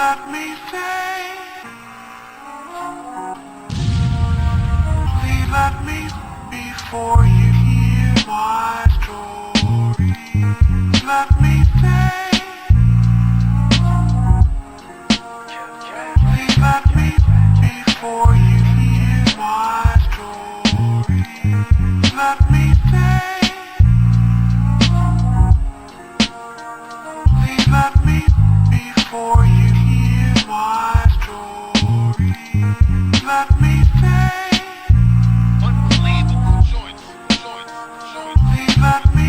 let me stay. Please let me before you hear my story. Let me stay. Please let me before you hear my story. Let me stay. Please let me before you hear my story. Let me stay. Unbelievable joints. Please let me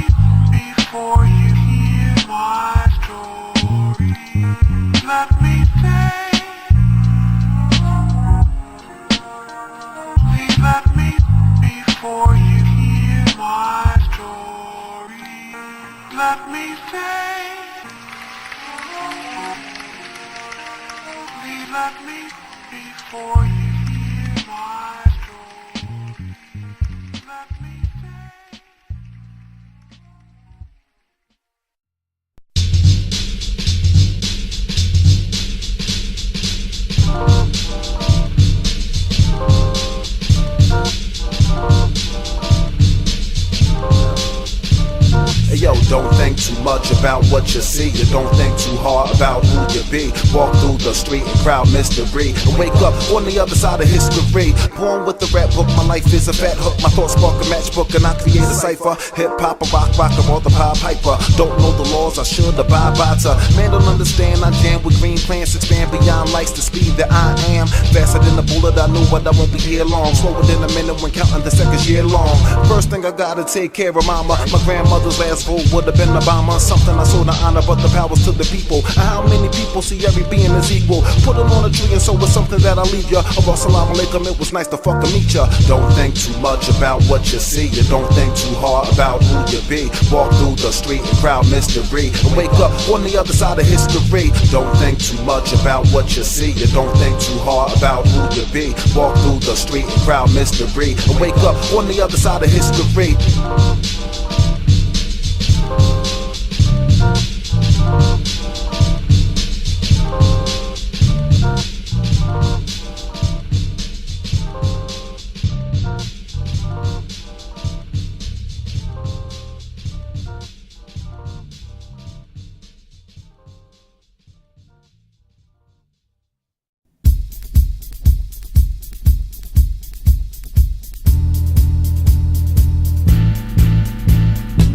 before you hear my story. Let me stay. Please let me before you hear my story. Let me stay. Please let me before you hear my story. Let me stay. Hey yo, don't think too much about what you see. You don't think too hard about who you be. Walk through the street and crowd mystery, and wake up on the other side of history. Born with the rap book, my life is a fat hook. My thoughts spark a matchbook and I create a cipher. Hip hop, a rock, or the Pied Piper. Don't know the laws, I should abide by to. Man don't understand, I jam with green plants. Expand beyond lights, the speed that I am. Faster than the bullet, I knew what I won't be here long. Slower than a minute when counting the seconds year long. First thing I gotta take care of mama. My grandmother's last vote would have been Obama. Something I saw to honor, but the power's to the people. And how many people see every being as equal? Put it on a tree and so it's something that I leave ya. Assalamu alaikum, it was nice to fucking meet ya. Don't think too much about what you see. You don't think too hard about who you be. Walk through the street and crowd mystery, and wake up on the other side of history. Don't think too much about what you see. You don't think too hard about who you be. Walk through the street and crowd mystery, and wake up on the other side of history.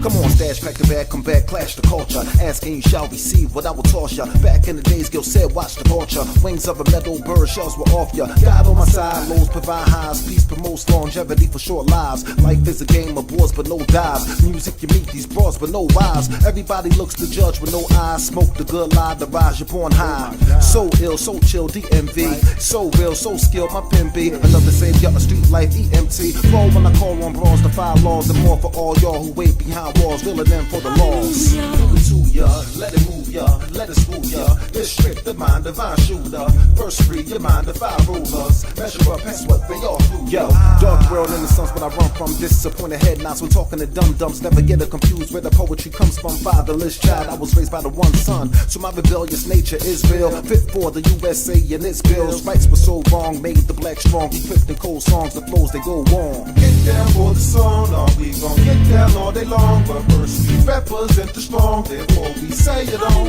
Come on, stash, pack the bag, come back, clash the culture. Asking you shall receive what I will toss ya. Back in the days, Gil said, watch the torture. Wings of a metal bird, shells were off ya. God on my side, lows provide highs. Peace promotes longevity for short lives. Life is a game of wars, but no dives. Music, you meet these broads, but no wives. Everybody looks to judge with no eyes. Smoke the good lie, the rise, you're born high. So ill, so chill, DMV. So real, so skilled, my pen be. Another savior, a street life, EMT. Roll when I call on bras, the 5 laws, and more for all y'all who wait behind walls, filling in for the laws. Give it to ya, let it move ya, let it school ya. This strip, the mind, divine shooter. First free your mind, the 5 rulers. Measure up, that's what they all do. Yo, dark world in the sun's when I run from. Disappointed head nods when talking to dum-dums. Never get it confused where the poetry comes from. Fatherless child, I was raised by the one son. So my rebellious nature is real. Fit for the USA and its bills. Rights were so wrong, made the black strong. Equipped in cold songs, the flows they go on. Get down for the song, are we gon' get down all day long? But first we represent the strong, therefore we say it on.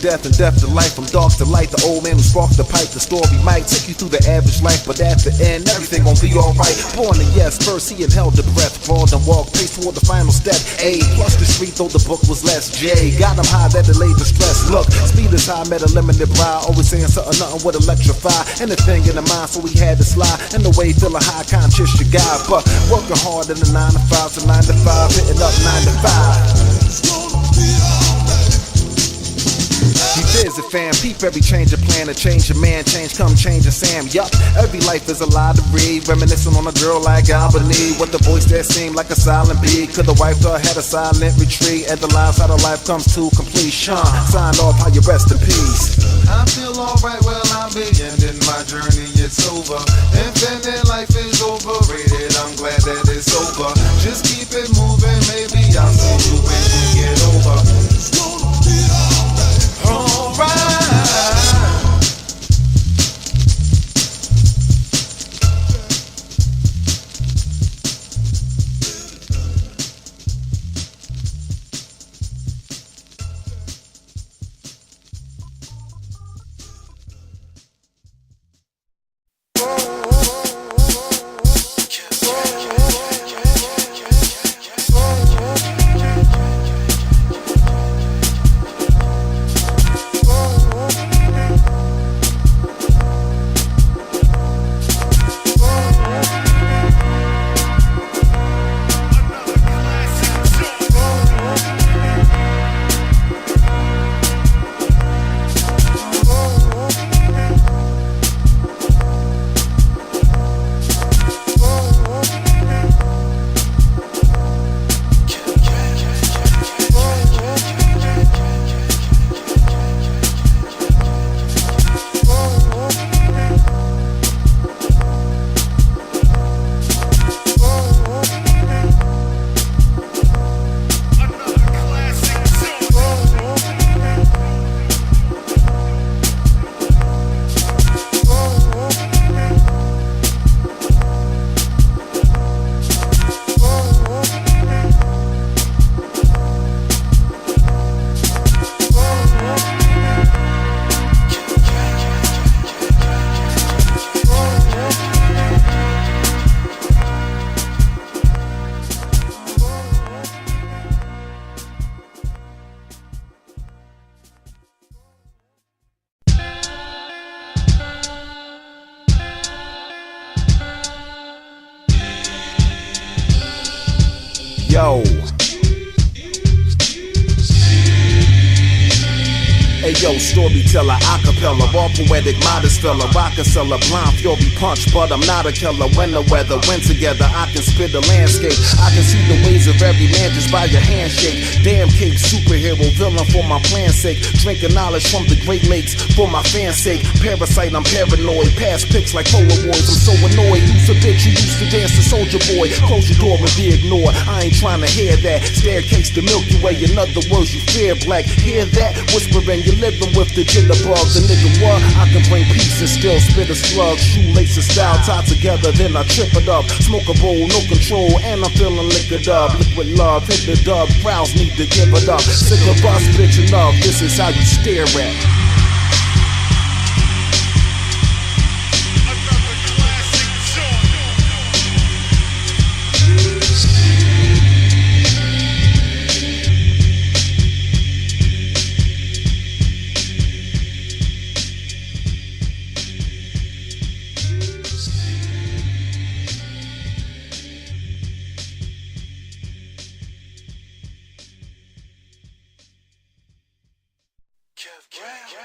death and death to life, from dark to light. The old man who sparked the pipe. The story might take you through the average life, but at the end, everything gon' be alright. Born to yes, first he inhaled the breath, crawled and walked, paced toward the final step. A plus the street, though the book was less. J got him high, that delayed the stress. Look, speed is high, met a limited ride, always saying something, nothing would electrify. Anything in the mind, so he had to slide. In the way, feeling high, conscious your guy, but working hard in the 9 to 5 to 9 to 5, hitting up 9 to 5. Be busy, fam. Peep every change of plan, a change of man, change come change of Sam. Yup, every life is a lie to read. Reminiscing on a girl like Albany, with the voice that seemed like a silent B. Could the wife had a silent retreat, and the lives how the life comes to completion. Sign off, how you rest in peace. I feel alright, well I'm beginning my journey, it's over. Infinite life is overrated, I'm glad that it's over. Just keep it moving, maybe I'll see you when you get over. It's gonna be alright. Yo. Hey yo, storyteller, acapella, raw poetic, modest fella, Rockefeller, blind fury punch, but I'm not a killer. When the weather went together, I can spit the landscape. I can see the ways of every man just by your handshake. Damn cape, superhero, villain for my plan's sake. Drinking knowledge from the Great Lakes for my fans' sake. Parasite, I'm paranoid, pass pics like Polaroids. I'm so annoyed, use a bitch who used to dance to Soldier Boy. Close your door and be ignored, I ain't trying to hear that. Staircase to Milky Way, in other words, you fear black. Hear that? Whispering, you living with the jitterbugs. The nigga what? I can bring peace and still spit a slug. Shoelaces style tied together, then I trip it up. Smoke a bowl, no control, and I'm feeling liquored up. Liquid love, hit the dub, crowds need to give it up. Sick of us bitching up, this is how you stare at. Kev Brown.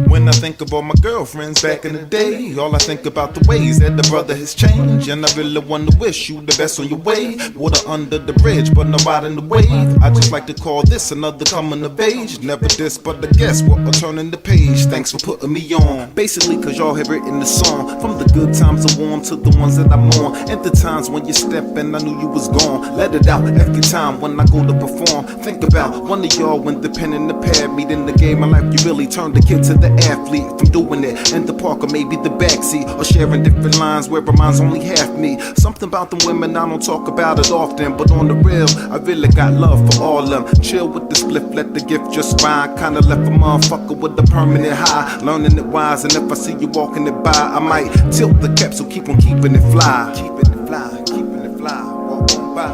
When I think about my girlfriends back in the day, all I think about the ways that the brother has changed. And I really wanna wish you the best on your way. Water under the bridge, but not riding the wave. I just like to call this another coming of age. Never this, but I guess what, I'm turning the page. Thanks for putting me on. Basically, cause y'all have written the song. From the good times I warm to the ones that I'm on. And the times when you step and I knew you was gone. Let it out every time when I go to perform. Think about one of y'all when the pen and the pad meet in the game of life. You really turn the kid to the athlete from doing it in the park or maybe the backseat, or sharing different lines where mine's only half me. Something about them women, I don't talk about it often, but on the real, I really got love for all them. Chill with the spliff, let the gift just ride. Kinda left a motherfucker with a permanent high, learning it wise. And if I see you walking it by, I might tilt the cap, so keep on keeping it fly. Keeping it fly, keeping it fly, walk on by.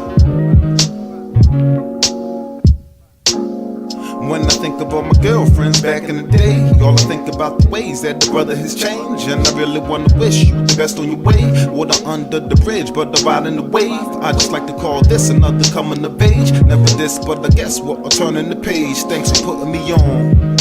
When I think about my girlfriends back in the day, all I think about the ways that the brother has changed. And I really wanna wish you the best on your way. Water under the bridge, but the ride in the wave. I just like to call this another coming of age. Never this, but I guess what, I'm turning the page. Thanks for putting me on.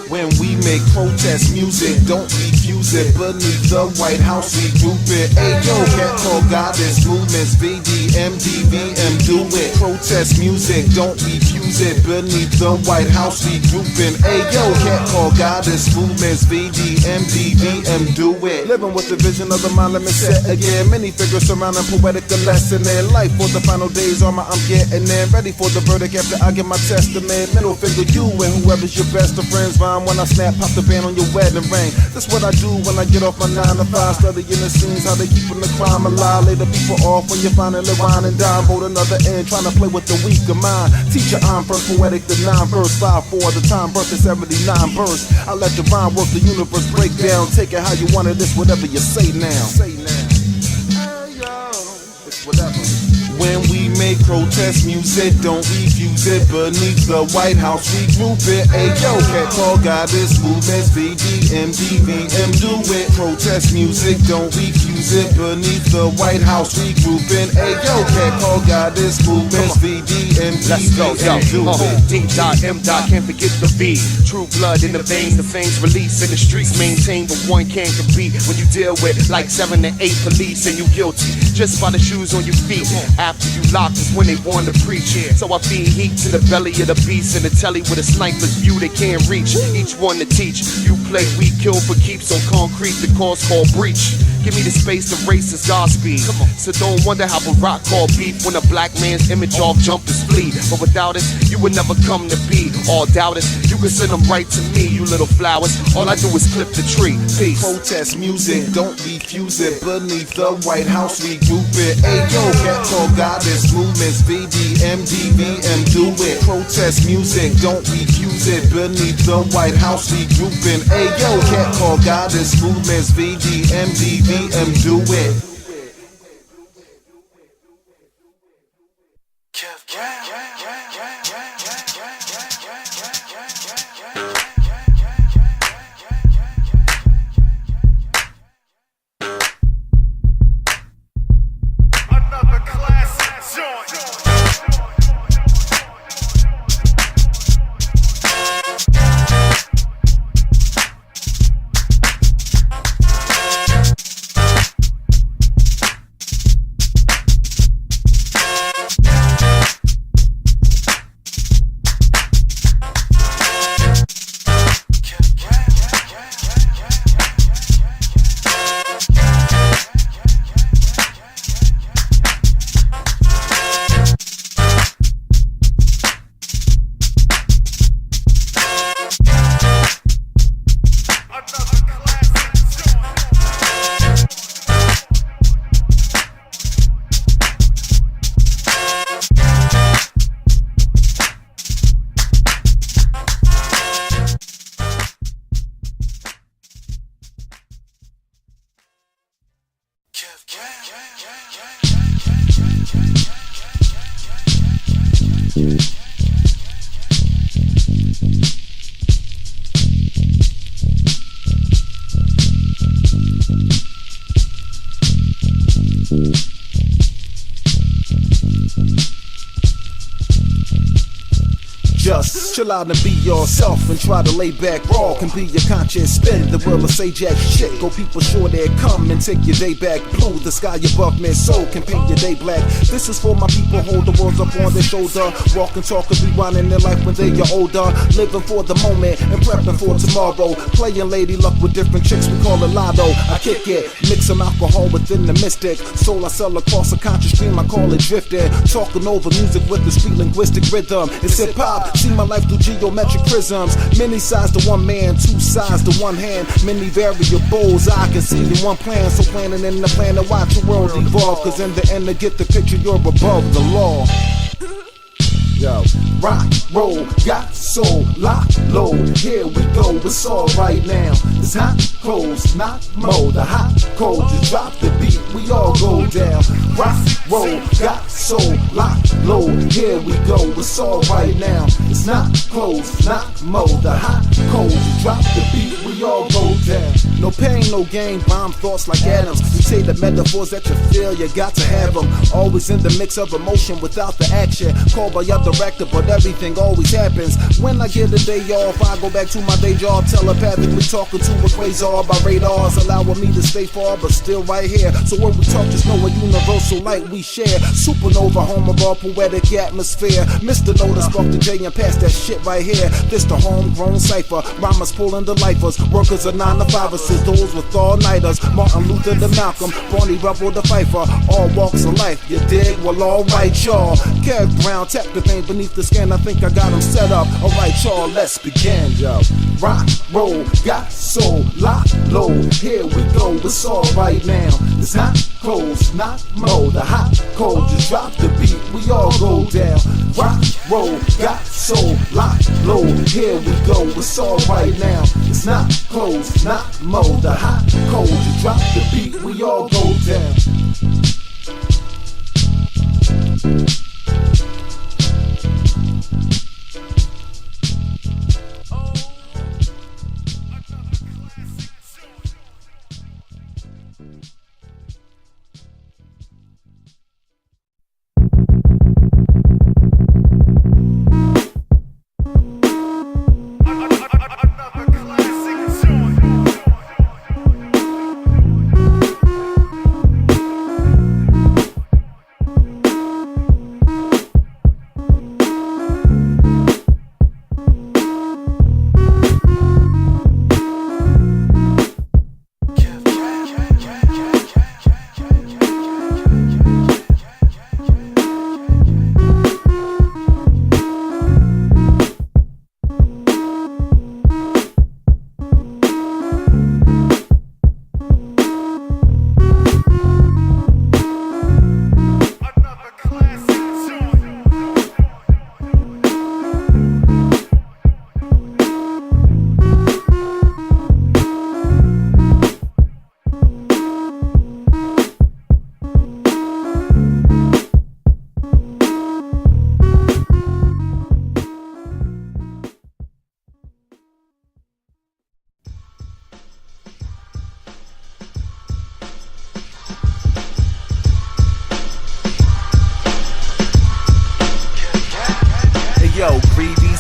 When we make protest music, don't refuse it. Beneath the White House, we group it. Ayo, cat call goddess movements, VDM, DVM, do it. Protest music, don't refuse it. Beneath the White House, we groupin'. Ayo, cat call goddess movements, VDM, DVM, do it. Living with the vision of the mind, let me set again. Many figures surrounding poetic, the lesson in life. For the final days, I'm getting in. Ready for the verdict after I give my testament. Middle finger, you and whoever's your best of friends. Rhyme when I snap, pop the band on your wedding ring. That's what I do when I get off my 9 to 5. Studying the scenes, how they keepin' the crime alive. Lay the people off when you finally wine and dine. Vote another end, trying to play with the weaker mind. Teacher, I'm first poetic, the 9 verse. 5-4, the time birth is 79 verse. I let the rhyme work, the universe break down. Take it how you want it, it's whatever you say now. Say now. Hey yo, it's whatever. When we make protest music, don't refuse it. Beneath the White House, we group it. Ayo, cat call goddess movements, VDM, DVM, do it. Protest music, don't refuse it. Beneath the White House, we groupin'. Ayo, cat call goddess movements, VDM, DVM, do it. D.M. Can't forget the V. True blood in the veins, the fangs release in the streets maintain, but one can't compete when you deal with like 7 to 8 police and you guilty just by the shoes on your feet. After you lock is when they want to preach. So I feed heat to the belly of the beast and the telly with a sniper's view they can't reach. Each one to teach. You play, we kill for keeps on concrete. The cause called breach. Give me the space to race is Godspeed. So don't wonder how Barack called beef when a black man's image off jumpers flee. But without us, you would never come to be. All doubters, you can send them right to me, you little flowers. All I do is clip the tree. Peace. Protest music, don't refuse it. Beneath the White House, we group it. Ayo, cat call goddess movements, VDM, DVM, do it. Protest music, don't refuse it. Beneath the White House, we groupin'. Ayo, cat call goddess movements, VDM, DVM, do it. Kev Brown. Another classic joint. Just chill out and be yourself and try to lay back raw. Can be your conscious spin, the will of say jack shit. Go people sure they come and take your day back blue. The sky above me so can paint your day black. This is for my people, hold the world up on their shoulder. Walk and talk and rewinding their life when they are older. Living for the moment and prepping for tomorrow. Playing lady luck with different chicks, we call it lotto. I kick it, mix some alcohol within the mystic. Soul I sell across a conscious stream, I call it drifting. Talking over music with the street linguistic rhythm. It's hip hop. See my life through geometric prisms. Many sides to one man, two sides to one hand. Many variables I can see in one plan. So planning in the plan to watch the world evolve. Cause in the end to get the picture you're above the law. Yo, rock, roll, got soul, lock, low. Here we go, it's all right now. It's hot, clothes, not mo. The hot, cold, just drop the beat, we all go down. Rock, roll, got soul, lock, low. Here we go, it's all right now. It's not clothes, not mo. The hot, cold, just drop the beat, we all go down. No pain, no gain, bomb thoughts like atoms. You say the metaphors that you feel, you got to have them. Always in the mix of emotion without the action. Called by your director, but everything always happens. When I get a day off, I go back to my day job, telepathically talking to a quasar by radars, allowing me to stay far, but still right here. So when we talk, just know a universal light we share. Supernova, home of our poetic atmosphere. Mr. Notice, spark the J and pass that shit right here. This the homegrown cipher. Rhymers pulling the lifers. Workers are 9 to 5ers. Those with all-nighters. Martin Luther to Malcolm. Barney Rubble to Pfeiffer. All walks of life, you dig? Well, alright, y'all. Kev Brown, tap the vein beneath the skin. I think I got him set up. Alright, y'all, let's begin, yo. Rock, roll, got soul, lock, low. Here we go, it's alright now. It's hot, clothes, not mo. The hot, cold, just drop the beat, we all go down. Rock, roll, got soul, lock, low. Here we go, it's alright now. It's not clothes, not mo. The hot, cold, just drop the beat, we all go down.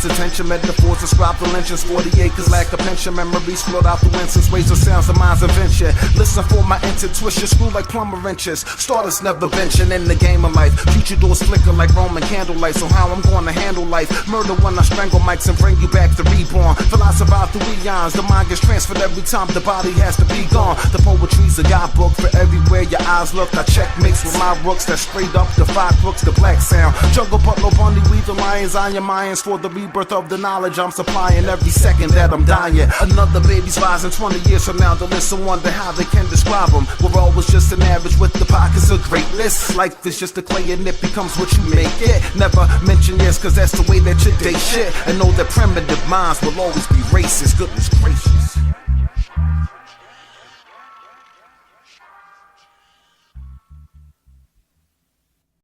Attention, metaphors describe the lynchings. 40 acres lack a pension. Memories float out the winds. Ways of sounds of mind's invention. Listen for my intuition. Screw like plumber wrenches. Starters never benching in the game of life. Future doors flicker like Roman candlelight. So how I'm gonna handle life? Murder when I strangle mics and bring you back to reborn. Philosophize through eons. The mind gets transferred every time the body has to be gone. The poetry's a guidebook for everywhere your eyes look. I check mix with my rooks that straight up defy crooks. The black sound. Jungle Butler Bunny, weave the lions on your minds for the rebirth of the knowledge I'm supplying every second that I'm dying. Another baby's rising 20 years from now. The listen wonder how they can describe them. We're always just an average with the pockets of greatness. Life is just a clay and it becomes what you make it. Never mention yes, cause that's the way that you date shit. And know that primitive minds will always be racist. Goodness gracious.